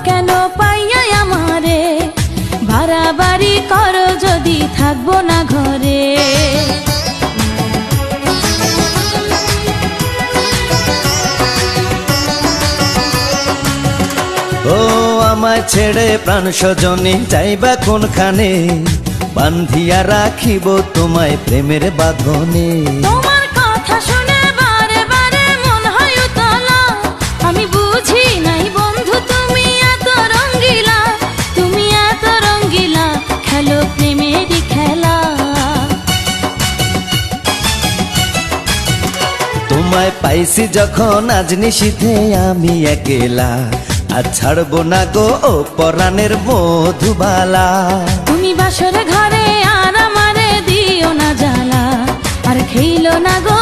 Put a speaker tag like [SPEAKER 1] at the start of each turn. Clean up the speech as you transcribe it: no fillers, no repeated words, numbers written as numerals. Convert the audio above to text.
[SPEAKER 1] কেন পাইয়া আমারে, বাড়াবাড়ি করো যদি থাকবো না ঘরে।
[SPEAKER 2] ও আমায় ছেড়ে প্রাণ স্বজনে যাইবা কোনখানে, বান্ধিয়া রাখিব তোমায় প্রেমের বাঁধনে।
[SPEAKER 1] তোমার কথা শুনে বারে বারে মন হয় উতলা, আমি বুঝি নাই বন্ধু তুমি এত রঙ্গিলা, তুমি এত রঙ্গিলা, খেলো প্রেমেরই খেলা।
[SPEAKER 2] তোমায় পাইছি যখন আজ নিশীথে আমি একেলা, আর ছাড়বো না গো ও পরাণের মধুবালা।
[SPEAKER 1] তুমি বাসর ঘরে আর আমারে দিও না জ্বালা, আর খেইলো না গো